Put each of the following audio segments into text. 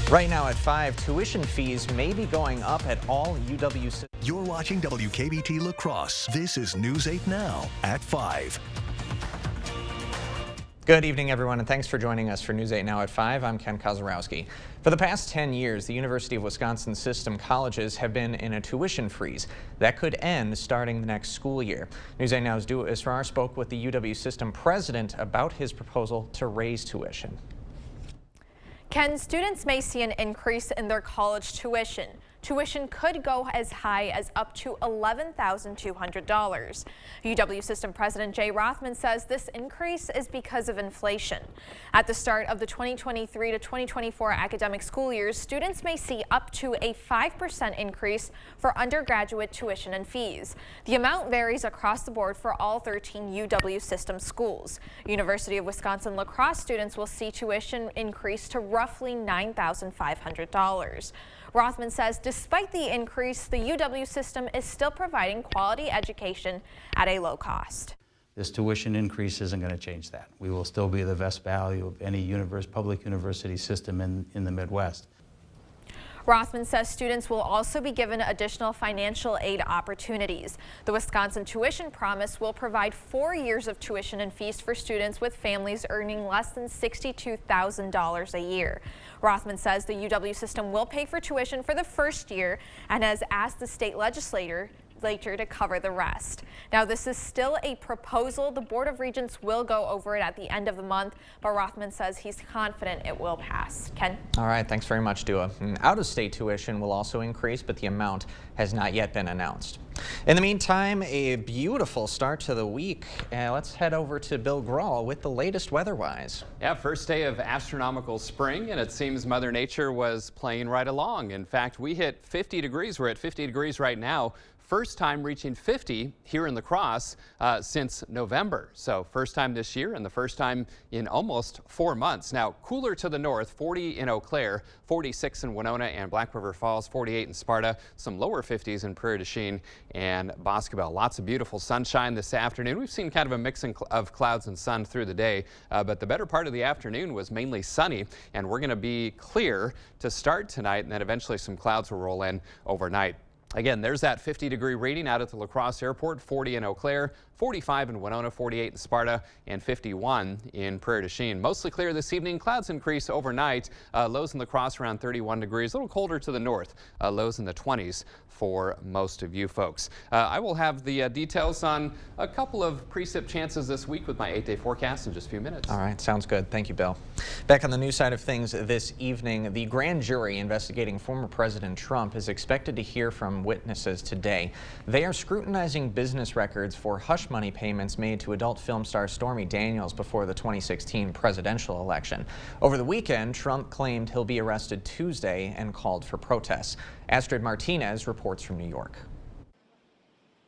Right now at 5, tuition fees may be going up at all UW. You're watching WKBT La Crosse. This is News 8 Now at 5. Good evening, everyone, and thanks for joining us for News 8 Now at 5. I'm Ken Kozarowski. For the past 10 years, the University of Wisconsin system colleges have been in a tuition freeze that could end starting the next school year. News 8 Now's Dua Israr spoke with the UW system president about his proposal to raise tuition. Ken, students may see an increase in their college tuition. Tuition could go as high as up to $11,200. UW System President Jay Rothman says this increase is because of inflation. At the start of the 2023 to 2024 academic school years, students may see up to a 5% increase for undergraduate tuition and fees. The amount varies across the board for all 13 UW System schools. University of Wisconsin La Crosse students will see tuition increase to roughly $9,500. Rothman says despite the increase, the UW system is still providing quality education at a low cost. This tuition increase isn't going to change that. We will still be the best value of any public university system in the Midwest. Rothman says students will also be given additional financial aid opportunities. The Wisconsin Tuition Promise will provide 4 years of tuition and fees for students with families earning less than $62,000 a year. Rothman says the UW system will pay for tuition for the first year and has asked the state legislature to cover the rest. Now, this is still a proposal. The Board of Regents will go over it at the end of the month, but Rothman says he's confident it will pass. Ken? All right, thanks very much, Dua. Out-of-state tuition will also increase, but the amount has not yet been announced. In the meantime, a beautiful start to the week. Let's head over to Bill Grahl with the latest weather-wise. Yeah, first day of astronomical spring, and it seems Mother Nature was playing right along. In fact, we hit 50 degrees. We're at 50 degrees right now. First time reaching 50 here in La Crosse since November. So first time this year and the first time in almost 4 months. Now cooler to the north, 40 in Eau Claire, 46 in Winona and Black River Falls, 48 in Sparta, some lower 50s in Prairie du Chien and Boscobel. Lots of beautiful sunshine this afternoon. We've seen kind of a mix of clouds and sun through the day, but the better part of the afternoon was mainly sunny, and we're going to be clear to start tonight, and then eventually some clouds will roll in overnight. Again, there's that 50-degree reading out at the La Crosse Airport, 40 in Eau Claire, 45 in Winona, 48 in Sparta, and 51 in Prairie du Chien. Mostly clear this evening. Clouds increase overnight. Lows in La Crosse around 31 degrees. A little colder to the north. Lows in the 20s for most of you folks. I will have the details on a couple of precip chances this week with my 8-day forecast in just a few minutes. All right, sounds good. Thank you, Bill. Back on the news side of things this evening, the grand jury investigating former President Trump is expected to hear from witnesses today. They are scrutinizing business records for hush money payments made to adult film star Stormy Daniels before the 2016 presidential election. Over the weekend, Trump claimed he'll be arrested Tuesday and called for protests. Astrid Martinez reports from New York.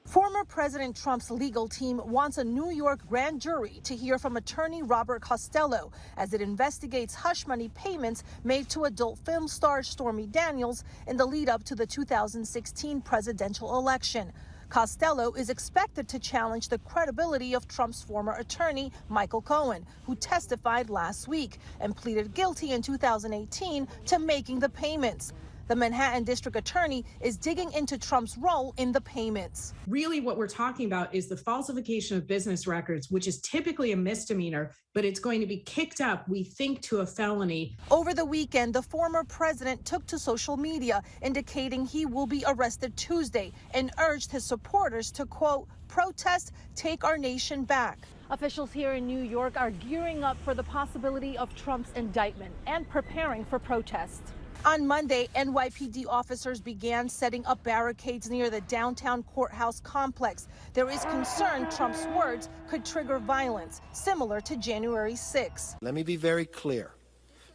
Former President Trump's legal team wants a New York grand jury to hear from attorney Robert Costello as it investigates hush money payments made to adult film star Stormy Daniels in the lead up to the 2016 presidential election. Costello is expected to challenge the credibility of Trump's former attorney, Michael Cohen, who testified last week and pleaded guilty in 2018 to making the payments. The Manhattan District Attorney is digging into Trump's role in the payments. Really what we're talking about is the falsification of business records, which is typically a misdemeanor, but it's going to be kicked up, we think, to a felony. Over the weekend, the former president took to social media indicating he will be arrested Tuesday and urged his supporters to, quote, protest, take our nation back. Officials here in New York are gearing up for the possibility of Trump's indictment and preparing for protests. On Monday, NYPD officers began setting up barricades near the downtown courthouse complex. There is concern Trump's words could trigger violence, similar to January 6. Let me be very clear.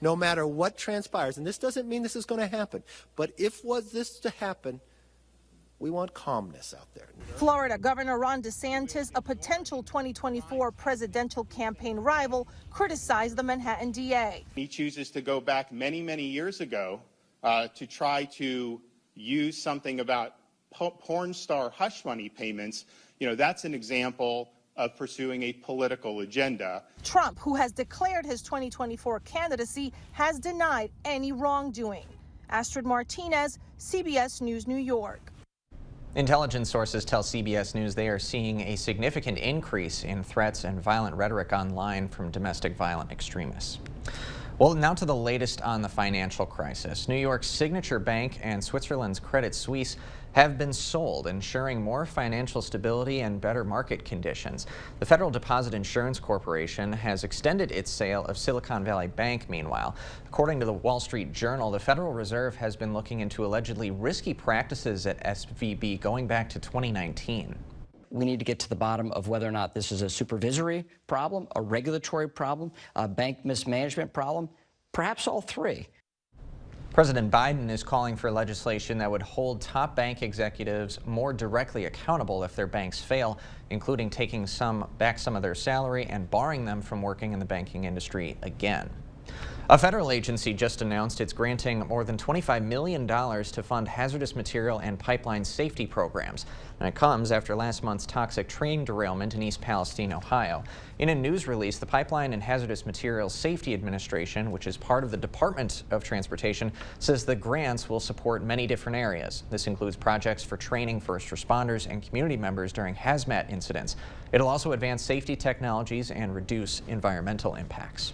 No matter what transpires, and this doesn't mean this is going to happen, but if was this to happen, we want calmness out there. Florida Governor Ron DeSantis, a potential 2024 presidential campaign rival, criticized the Manhattan DA. He chooses to go back many, many years ago to try to use something about porn star hush money payments. You know, that's an example of pursuing a political agenda. Trump, who has declared his 2024 candidacy, has denied any wrongdoing. Astrid Martinez, CBS News, New York. Intelligence sources tell CBS News they are seeing a significant increase in threats and violent rhetoric online from domestic violent extremists. Well, now to the latest on the financial crisis. New York's Signature Bank and Switzerland's Credit Suisse have been sold, ensuring more financial stability and better market conditions. The Federal Deposit Insurance Corporation has extended its sale of Silicon Valley Bank, meanwhile. According to the Wall Street Journal, the Federal Reserve has been looking into allegedly risky practices at SVB going back to 2019. We need to get to the bottom of whether or not this is a supervisory problem, a regulatory problem, a bank mismanagement problem, perhaps all three. President Biden is calling for legislation that would hold top bank executives more directly accountable if their banks fail, including taking back some of their salary and barring them from working in the banking industry again. A federal agency just announced it's granting more than $25 million to fund hazardous material and pipeline safety programs. And it comes after last month's toxic train derailment in East Palestine, Ohio. In a news release, the Pipeline and Hazardous Materials Safety Administration, which is part of the Department of Transportation, says the grants will support many different areas. This includes projects for training first responders and community members during hazmat incidents. It'll also advance safety technologies and reduce environmental impacts.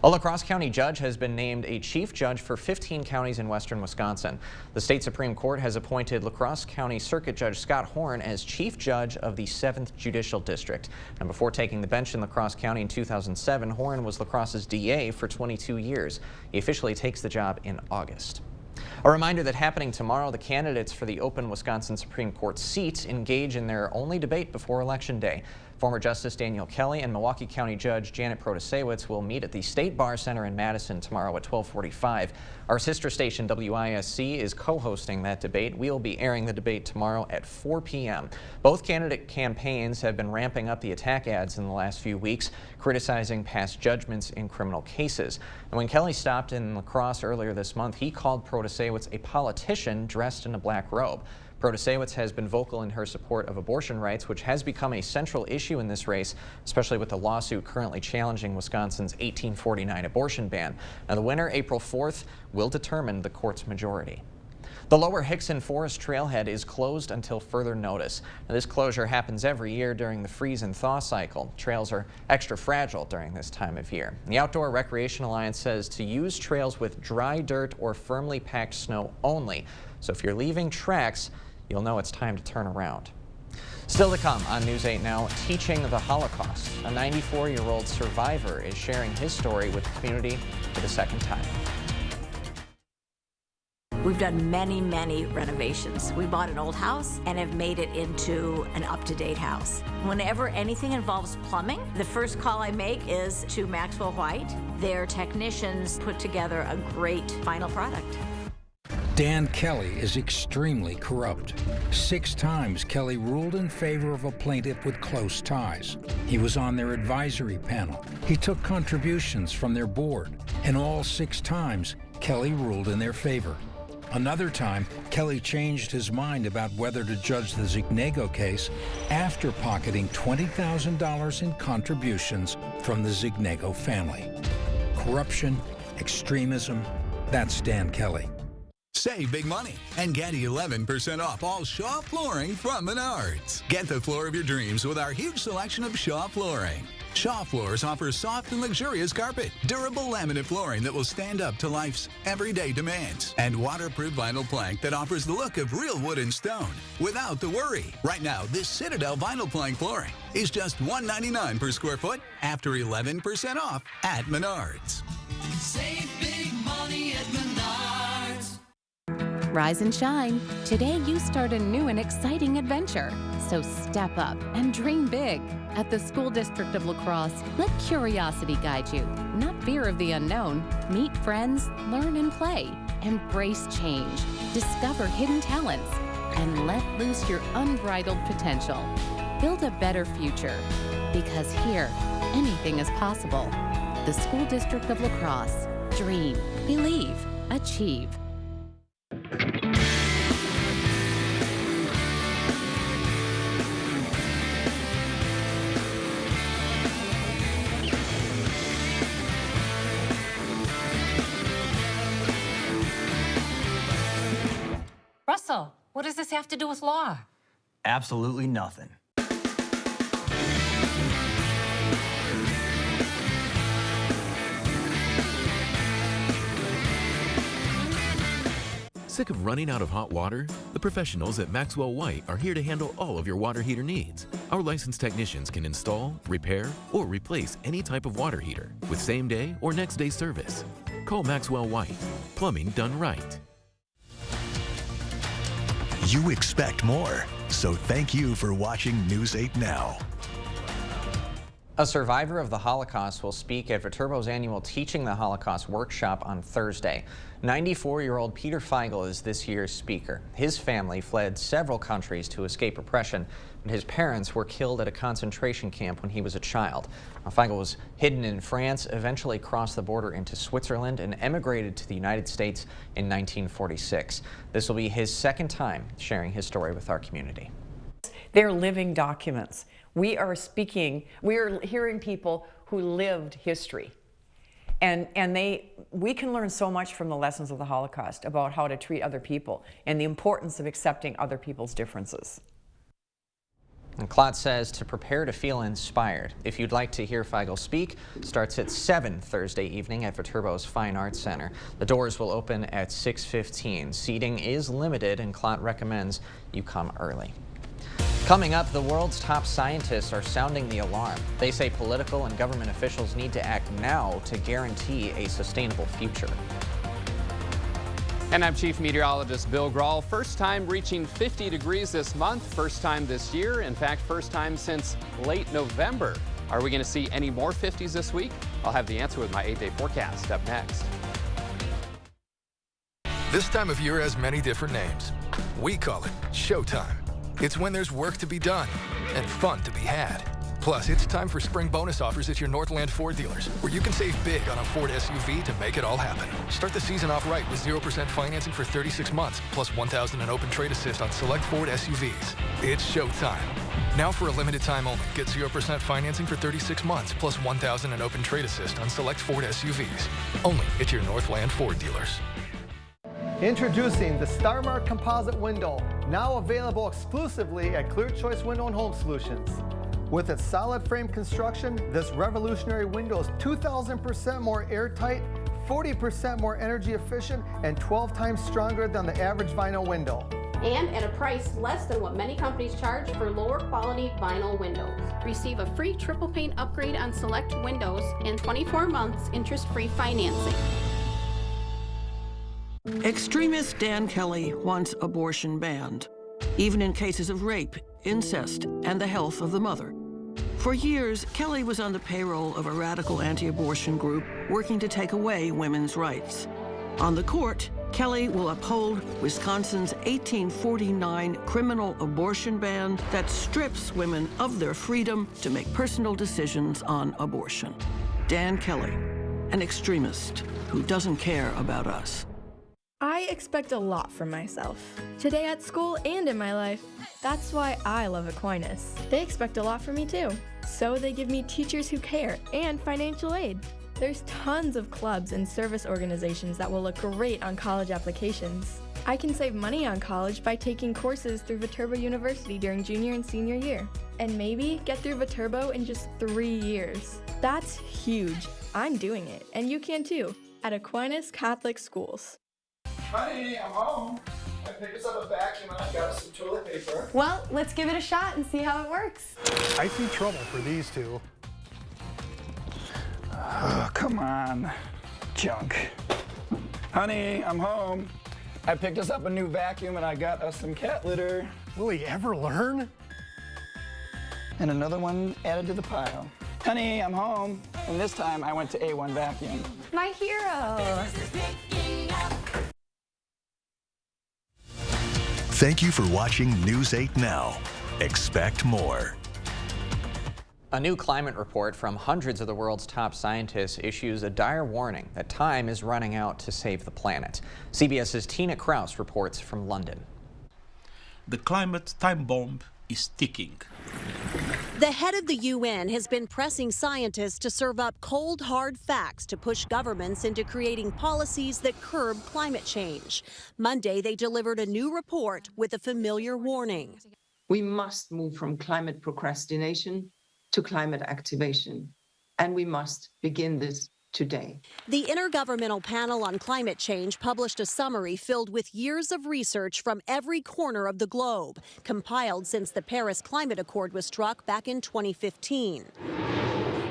A La Crosse County judge has been named a chief judge for 15 counties in western Wisconsin. The state Supreme Court has appointed La Crosse County Circuit Judge Scott Horn as chief judge of the 7th Judicial District. And before taking the bench in La Crosse County in 2007, Horn was La Crosse's DA for 22 years. He officially takes the job in August. A reminder that happening tomorrow, the candidates for the open Wisconsin Supreme Court seat engage in their only debate before Election Day. Former Justice Daniel Kelly and Milwaukee County Judge Janet Protasiewicz will meet at the State Bar Center in Madison tomorrow at 12:45. Our sister station WISC is co-hosting that debate. We'll be airing the debate tomorrow at 4 p.m. Both candidate campaigns have been ramping up the attack ads in the last few weeks, criticizing past judgments in criminal cases. And when Kelly stopped in La Crosse earlier this month, he called Protasiewicz a politician dressed in a black robe. Protasiewicz has been vocal in her support of abortion rights, which has become a central issue in this race, especially with the lawsuit currently challenging Wisconsin's 1849 abortion ban. Now, the winner, April 4th, will determine the court's majority. The Lower Hickson Forest Trailhead is closed until further notice. Now, this closure happens every year during the freeze and thaw cycle. Trails are extra fragile during this time of year. The Outdoor Recreation Alliance says to use trails with dry dirt or firmly packed snow only. So if you're leaving tracks, you'll know it's time to turn around. Still to come on News 8 Now, teaching the Holocaust. A 94-year-old survivor is sharing his story with the community for the second time. We've done many, many renovations. We bought an old house and have made it into an up-to-date house. Whenever anything involves plumbing, the first call I make is to Maxwell White. Their technicians put together a great final product. Dan Kelly is extremely corrupt. 6 times Kelly ruled in favor of a plaintiff with close ties. He was on their advisory panel. He took contributions from their board. And all 6 times, Kelly ruled in their favor. Another time, Kelly changed his mind about whether to judge the Zignego case after pocketing $20,000 in contributions from the Zignego family. Corruption, extremism, that's Dan Kelly. Save big money and get 11% off all Shaw flooring from Menards. Get the floor of your dreams with our huge selection of Shaw flooring. Shaw Floors offers soft and luxurious carpet, durable laminate flooring that will stand up to life's everyday demands, and waterproof vinyl plank that offers the look of real wood and stone without the worry. Right now, this Citadel vinyl plank flooring is just $199 per square foot after 11% off at Menards. Save big money at Menards. Rise and shine. Today you start a new and exciting adventure. So step up and dream big. At the School District of La Crosse, let curiosity guide you, not fear of the unknown. Meet friends, learn and play. Embrace change. Discover hidden talents. And let loose your unbridled potential. Build a better future. Because here, anything is possible. The School District of La Crosse. Dream, believe, achieve. Russell, what does this have to do with law? Absolutely nothing. Sick of running out of hot water? The professionals at Maxwell White are here to handle all of your water heater needs. Our licensed technicians can install, repair, or replace any type of water heater with same-day or next-day service. Call Maxwell White. Plumbing done right. You expect more, so thank you for watching News 8 Now. A survivor of the Holocaust will speak at Viterbo's annual Teaching the Holocaust workshop on Thursday. 94-year-old Peter Feigl is this year's speaker. His family fled several countries to escape oppression, but his parents were killed at a concentration camp when he was a child. Feigl was hidden in France, eventually crossed the border into Switzerland, and emigrated to the United States in 1946. This will be his second time sharing his story with our community. They're living documents. We are hearing people who lived history. And we can learn so much from the lessons of the Holocaust about how to treat other people and the importance of accepting other people's differences. And Klotz says to prepare to feel inspired. If you'd like to hear Feigl speak, starts at 7 Thursday evening at Viterbo's Fine Arts Center. The doors will open at 6:15. Seating is limited, and Klotz recommends you come early. Coming up, the world's top scientists are sounding the alarm. They say political and government officials need to act now to guarantee a sustainable future. And I'm Chief Meteorologist Bill Grahl. First time reaching 50 degrees this month, first time this year. In fact, first time since late November. Are we going to see any more 50s this week? I'll have the answer with my 8-day forecast up next. This time of year has many different names. We call it Showtime. It's when there's work to be done and fun to be had. Plus, it's time for spring bonus offers at your Northland Ford dealers, where you can save big on a Ford SUV to make it all happen. Start the season off right with 0% financing for 36 months, plus $1,000 in open trade assist on select Ford SUVs. It's showtime. Now for a limited time only, get 0% financing for 36 months, plus $1,000 in open trade assist on select Ford SUVs. Only at your Northland Ford dealers. Introducing the StarMark Composite Window, now available exclusively at Clear Choice Window and Home Solutions. With its solid frame construction, this revolutionary window is 2,000% more airtight, 40% more energy efficient, and 12 times stronger than the average vinyl window. And at a price less than what many companies charge for lower quality vinyl windows. Receive a free triple paint upgrade on select windows and 24 months interest-free financing. Extremist Dan Kelly wants abortion banned, even in cases of rape, incest, and the health of the mother. For years, Kelly was on the payroll of a radical anti-abortion group working to take away women's rights. On the court, Kelly will uphold Wisconsin's 1849 criminal abortion ban that strips women of their freedom to make personal decisions on abortion. Dan Kelly, an extremist who doesn't care about us. I expect a lot from myself, today at school and in my life. That's why I love Aquinas. They expect a lot from me too, so they give me teachers who care and financial aid. There's tons of clubs and service organizations that will look great on college applications. I can save money on college by taking courses through Viterbo University during junior and senior year, and maybe get through Viterbo in just 3 years. That's huge. I'm doing it, and you can too, at Aquinas Catholic Schools. Honey, I'm home. I picked us up a vacuum and I got us some toilet paper. Well, let's give it a shot and see how it works. I see trouble for these two. Oh, come on, junk. Honey, I'm home. I picked us up a new vacuum and I got us some cat litter. Will he ever learn? And another one added to the pile. Honey, I'm home. And this time I went to A1 Vacuum. My hero. Thank you for watching News 8 Now. Expect more. A new climate report from hundreds of the world's top scientists issues a dire warning that time is running out to save the planet. CBS's Tina Kraus reports from London. The climate time bomb is ticking. The head of the UN has been pressing scientists to serve up cold, hard facts to push governments into creating policies that curb climate change. Monday, they delivered a new report with a familiar warning. We must move from climate procrastination to climate activation, and we must begin this today. The Intergovernmental Panel on Climate Change published a summary filled with years of research from every corner of the globe, compiled since the Paris Climate Accord was struck back in 2015.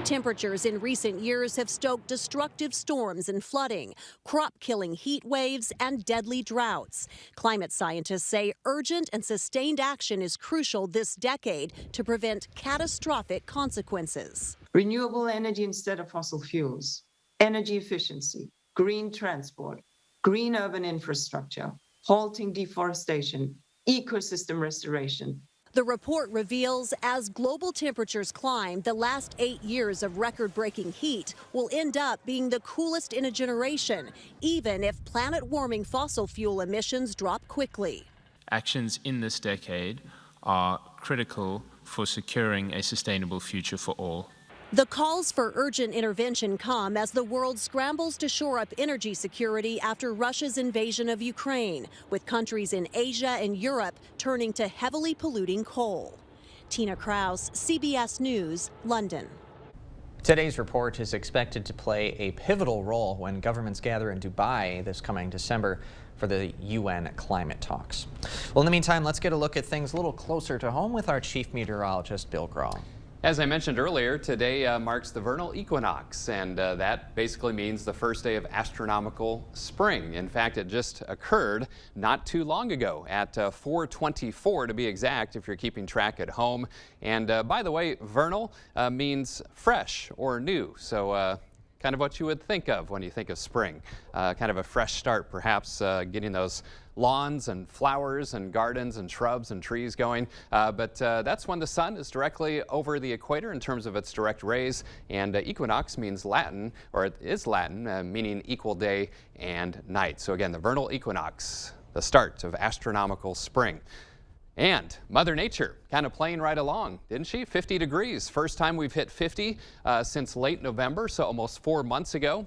Temperatures in recent years have stoked destructive storms and flooding, crop-killing heat waves, and deadly droughts. Climate scientists say urgent and sustained action is crucial this decade to prevent catastrophic consequences. Renewable energy instead of fossil fuels, energy efficiency, green transport, green urban infrastructure, halting deforestation, ecosystem restoration. The report reveals as global temperatures climb, the last 8 years of record-breaking heat will end up being the coolest in a generation, even if planet-warming fossil fuel emissions drop quickly. Actions in this decade are critical for securing a sustainable future for all. The calls for urgent intervention come as the world scrambles to shore up energy security after Russia's invasion of Ukraine, with countries in Asia and Europe turning to heavily polluting coal. Tina Kraus, CBS News, London. Today's report is expected to play a pivotal role when governments gather in Dubai this coming December for the UN climate talks. Well, in the meantime, let's get a look at things a little closer to home with our chief meteorologist, Bill Graw. As I mentioned earlier, today marks the vernal equinox, and that basically means the first day of astronomical spring. In fact, it just occurred not too long ago at 4:24 to be exact, if you're keeping track at home. And by the way, vernal means fresh or new. So kind of what you would think of when you think of spring. Kind of a fresh start, perhaps getting those lawns and flowers and gardens and shrubs and trees going. But that's when the sun is directly over the equator in terms of its direct rays. And equinox means Latin, or it is Latin, meaning equal day and night. So again, the vernal equinox, the start of astronomical spring. And Mother Nature kind of playing right along, didn't she? 50 degrees. First time we've hit 50 since late November, so almost 4 months ago.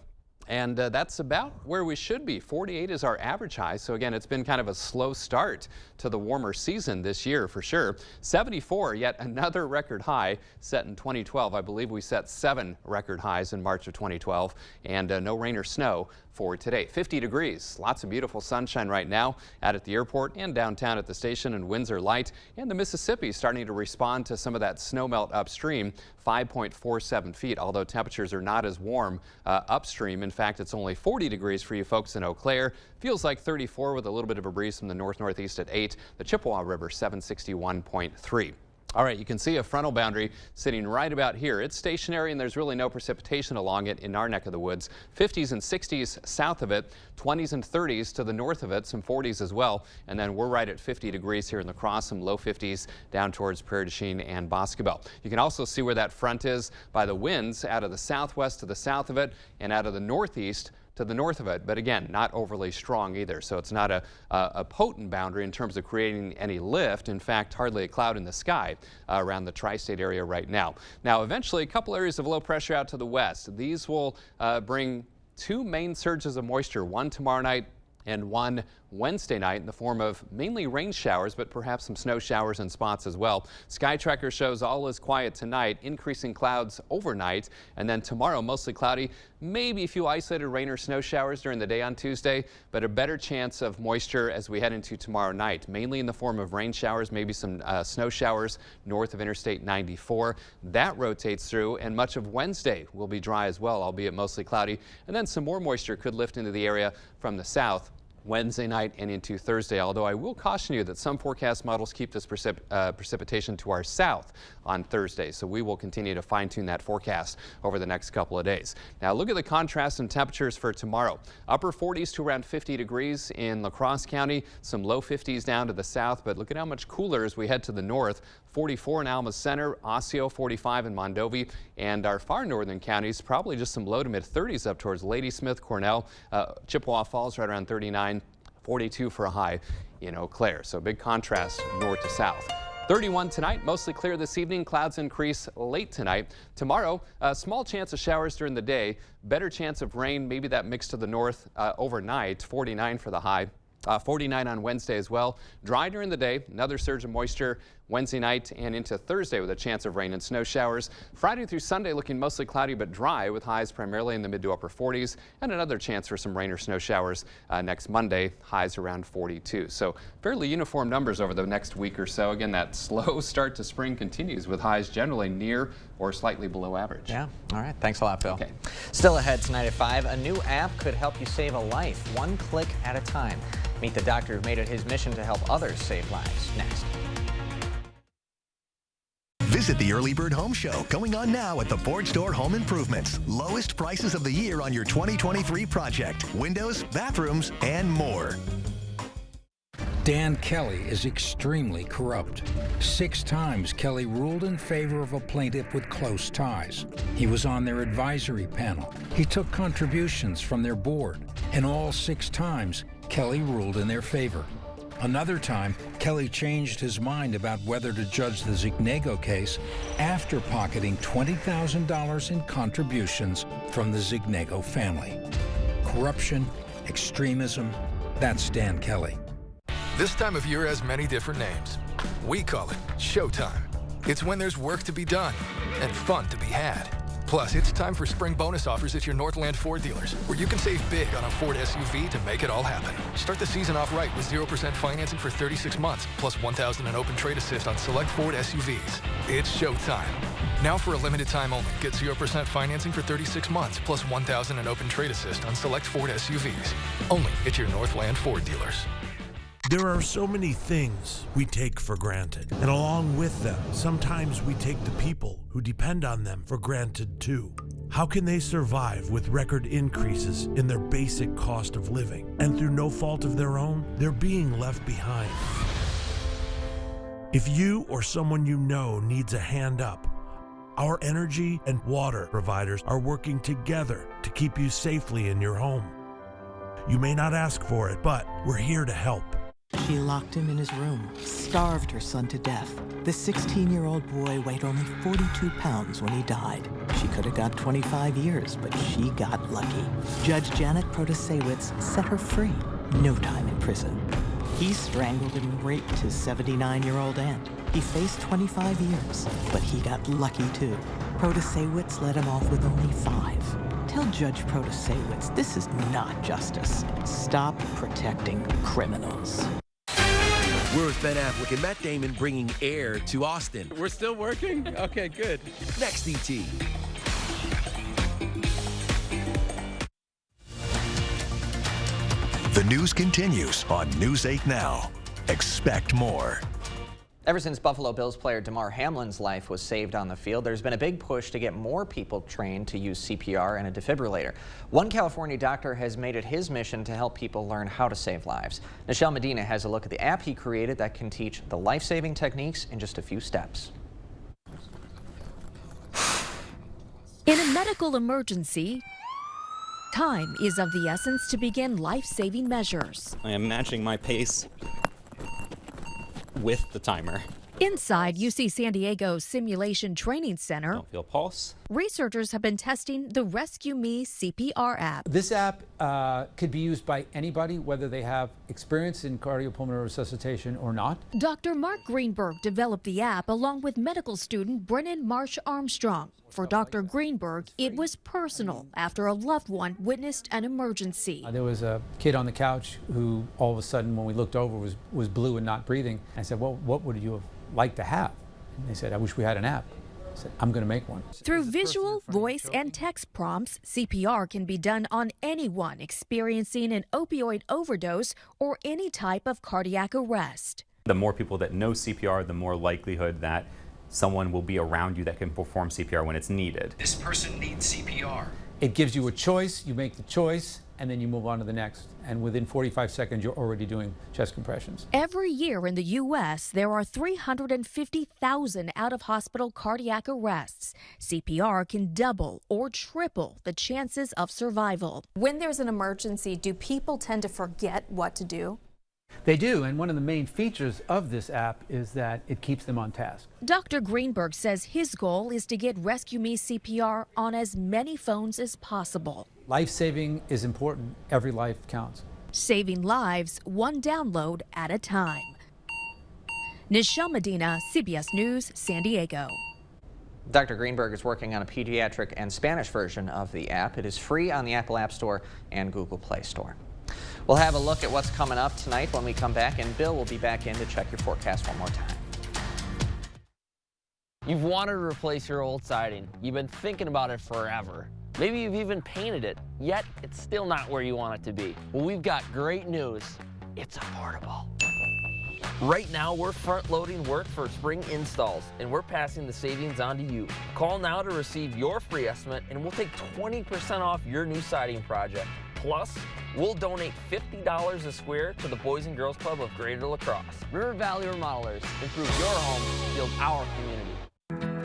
And that's about where we should be. 48 is our average high. So again, it's been kind of a slow start to the warmer season this year for sure. 74, yet another record high set in 2012. I believe we set 7 record highs in March of 2012, and no rain or snow for today. 50 degrees, lots of beautiful sunshine right now out at the airport and downtown at the station, and winds are light, and the Mississippi starting to respond to some of that snow melt upstream, 5.47 feet, although temperatures are not as warm upstream. In fact, it's only 40 degrees for you folks in Eau Claire. Feels like 34 with a little bit of a breeze from the north-northeast at 8. The Chippewa River, 761.3. All right, you can see a frontal boundary sitting right about here. It's stationary and there's really no precipitation along it in our neck of the woods. 50s and 60s south of it, 20s and 30s to the north of it, some 40s as well. And then we're right at 50 degrees here in La Crosse, some low 50s down towards Prairie du Chien and Boscobel. You can also see where that front is by the winds out of the southwest to the south of it and out of the northeast to the north of it, but again, not overly strong either. So it's not a potent boundary in terms of creating any lift. In fact, hardly a cloud in the sky around the tri-state area right now. Now, eventually, a couple areas of low pressure out to the west. These will bring 2 main surges of moisture, one tomorrow night and one Wednesday night in the form of mainly rain showers, but perhaps some snow showers in spots as well. Sky Tracker shows all is quiet tonight, increasing clouds overnight, and then tomorrow mostly cloudy, maybe a few isolated rain or snow showers during the day on Tuesday, but a better chance of moisture as we head into tomorrow night, mainly in the form of rain showers, maybe some snow showers north of Interstate 94. That rotates through, and much of Wednesday will be dry as well, albeit mostly cloudy, and then some more moisture could lift into the area from the south Wednesday night and into Thursday, although I will caution you that some forecast models keep this precipitation to our south on Thursday, so we will continue to fine-tune that forecast over the next couple of days. Now look at the contrast in temperatures for tomorrow. Upper 40s to around 50 degrees in La Crosse County, some low 50s down to the south, but look at how much cooler as we head to the north. 44 in Alma Center, Osseo 45 in Mondovi, and our far northern counties probably just some low to mid 30s up towards Ladysmith, Cornell, Chippewa Falls right around 39, 42 for a high in Eau Claire. So big contrast north to south. 31 tonight, mostly clear this evening. Clouds increase late tonight. Tomorrow, a small chance of showers during the day. Better chance of rain, maybe that mix to the north overnight. 49 for the high. 49 on Wednesday as well. Dry during the day. Another surge of moisture Wednesday night and into Thursday with a chance of rain and snow showers. Friday through Sunday looking mostly cloudy but dry with highs primarily in the mid to upper 40s and another chance for some rain or snow showers next Monday. Highs around 42. So fairly uniform numbers over the next week or so. Again, that slow start to spring continues with highs generally near or slightly below average. Yeah. All right. Thanks a lot, Bill. Okay. Still ahead tonight at 5, a new app could help you save a life, one click at a time. Meet the doctor who made it his mission to help others save lives. Next. Visit the Early Bird Home Show, going on now at the Ford Store Home Improvements. Lowest prices of the year on your 2023 project. Windows, bathrooms, and more. Dan Kelly is extremely corrupt. 6 times Kelly ruled in favor of a plaintiff with close ties. He was on their advisory panel. He took contributions from their board. And all 6 times, Kelly ruled in their favor. Another time, Kelly changed his mind about whether to judge the Zignego case after pocketing $20,000 in contributions from the Zignego family. Corruption, extremism, that's Dan Kelly. This time of year has many different names. We call it Showtime. It's when there's work to be done and fun to be had. Plus, it's time for spring bonus offers at your Northland Ford dealers, where you can save big on a Ford SUV to make it all happen. Start the season off right with 0% financing for 36 months, plus $1,000 in open trade assist on select Ford SUVs. It's showtime. Now for a limited time only, get 0% financing for 36 months, plus $1,000 in open trade assist on select Ford SUVs. Only at your Northland Ford dealers. There are so many things we take for granted, and along with them, sometimes we take the people who depend on them for granted too. How can they survive with record increases in their basic cost of living, and through no fault of their own, they're being left behind? If you or someone you know needs a hand up, our energy and water providers are working together to keep you safely in your home. You may not ask for it, but we're here to help. She locked him in his room, starved her son to death. The 16-year-old boy weighed only 42 pounds when he died. She could have got 25 years, but she got lucky. Judge Janet Protasewicz set her free. No time in prison. He strangled and raped his 79-year-old aunt. He faced 25 years, but he got lucky too. Protasewicz let him off with only 5. Tell Judge Protasewicz this is not justice. Stop protecting criminals. We're with Ben Affleck and Matt Damon bringing Air to Austin. We're still working? Okay, good. Next, ET. The news continues on News 8 Now. Expect more. Ever since Buffalo Bills player Damar Hamlin's life was saved on the field, there's been a big push to get more people trained to use CPR and a defibrillator. One California doctor has made it his mission to help people learn how to save lives. Nichelle Medina has a look at the app he created that can teach the life-saving techniques in just a few steps. In a medical emergency, time is of the essence to begin life-saving measures. I am matching my pace with the timer. Inside UC San Diego's Simulation Training Center, Don't feel pulse. researchers have been testing the Rescue Me CPR app. This app could be used by anybody, whether they have experience in cardiopulmonary resuscitation or not. Dr. Mark Greenberg developed the app along with medical student Brennan Marsh Armstrong. For Dr. Greenberg, it was personal after a loved one witnessed an emergency. There was a kid on the couch who all of a sudden, when we looked over, was blue and not breathing. I said, well, what would you have liked to have? And they said, I wish we had an app. I said, I'm going to make one. Through visual, voice, and text prompts, CPR can be done on anyone experiencing an opioid overdose or any type of cardiac arrest. The more people that know CPR, the more likelihood that someone will be around you that can perform CPR when it's needed. This person needs CPR. It gives you a choice, you make the choice, and then you move on to the next. And within 45 seconds, you're already doing chest compressions. Every year in the U.S., there are 350,000 out-of-hospital cardiac arrests. CPR can double or triple the chances of survival. When there's an emergency, do people tend to forget what to do? They do, and one of the main features of this app is that it keeps them on task. Dr. Greenberg says his goal is to get Rescue Me CPR on as many phones as possible. Life-saving is important. Every life counts. Saving lives one download at a time. Nichelle Medina, CBS News, San Diego. Dr. Greenberg is working on a pediatric and Spanish version of the app. It is free on the Apple App Store and Google Play Store. We'll have a look at what's coming up tonight when we come back, and Bill will be back in to check your forecast one more time. You've wanted to replace your old siding. You've been thinking about it forever. Maybe you've even painted it, yet it's still not where you want it to be. Well, we've got great news. It's affordable. Right now, we're front-loading work for spring installs, and we're passing the savings on to you. Call now to receive your free estimate, and we'll take 20% off your new siding project. Plus, we'll donate $50 a square to the Boys and Girls Club of Greater La Crosse. River Valley Remodelers, improve your home, build our community.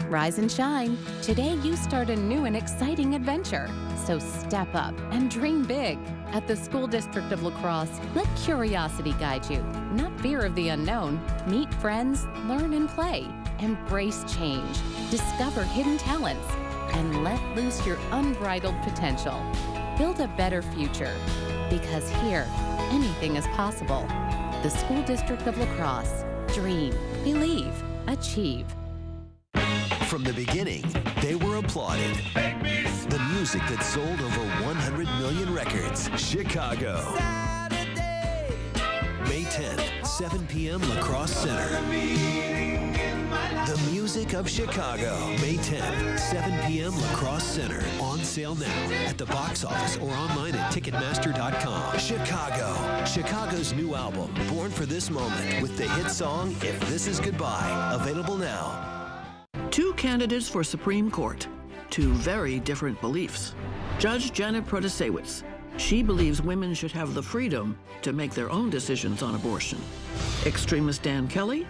Rise and shine. Today you start a new and exciting adventure. So step up and dream big. At the School District of La Crosse, let curiosity guide you, not fear of the unknown. Meet friends, learn and play. Embrace change. Discover hidden talents. And let loose your unbridled potential. Build a better future. Because here, anything is possible. The School District of La Crosse. Dream, believe, achieve. From the beginning, they were applauded. The music that sold over 100 million records. Chicago. May 10th, 7 p.m. La Crosse Center. The music of Chicago. May 10th, 7 p.m. La Crosse Center. On sale now at the box office or online at Ticketmaster.com. Chicago. Chicago's new album, born for this moment, with the hit song, If This Is Goodbye. Available now. Two candidates for Supreme Court. Two very different beliefs. Judge Janet Protasewicz. She believes women should have the freedom to make their own decisions on abortion. Extremist Dan Kelly.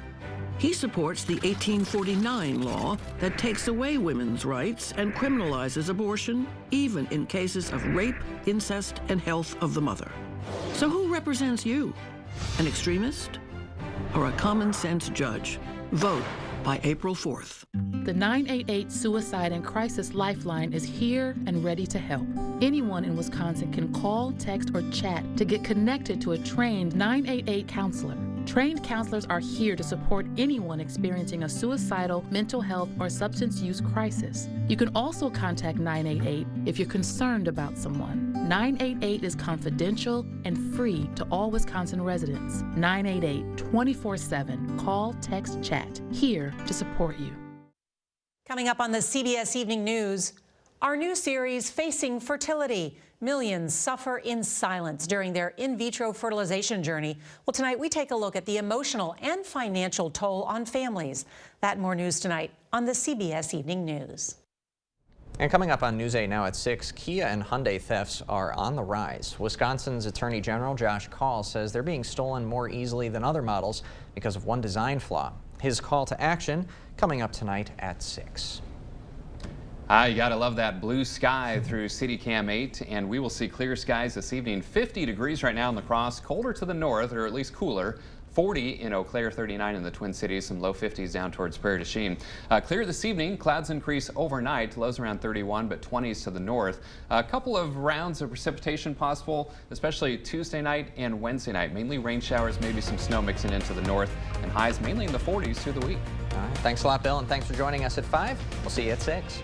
He supports the 1849 law that takes away women's rights and criminalizes abortion, even in cases of rape, incest, and health of the mother. So who represents you? An extremist or a common sense judge? Vote by April 4th. The 988 Suicide and Crisis Lifeline is here and ready to help. Anyone in Wisconsin can call, text, or chat to get connected to a trained 988 counselor. Trained counselors are here to support anyone experiencing a suicidal, mental health, or substance use crisis. You can also contact 988 if you're concerned about someone. 988 is confidential and free to all Wisconsin residents. 988 24/7. Call, text, chat. Here to support you. Coming up on the CBS Evening News, our new series, Facing Fertility. Millions suffer in silence during their in vitro fertilization journey. Well, tonight we take a look at the emotional and financial toll on families. That and more news tonight on the CBS Evening News. And coming up on News 8 now at 6, Kia and Hyundai thefts are on the rise. Wisconsin's Attorney General Josh Kaul says they're being stolen more easily than other models because of one design flaw. His call to action coming up tonight at 6. You gotta love that blue sky through CityCam 8, and we will see clear skies this evening. 50 degrees right now in La Crosse, colder to the north, or at least cooler. 40 in Eau Claire, 39 in the Twin Cities, some low 50s down towards Prairie du Chien. Clear this evening, clouds increase overnight, lows around 31, but 20s to the north. A couple of rounds of precipitation possible, especially Tuesday night and Wednesday night. Mainly rain showers, maybe some snow mixing into the north, and highs mainly in the 40s through the week. All right, thanks a lot, Bill, and thanks for joining us at 5. We'll see you at 6.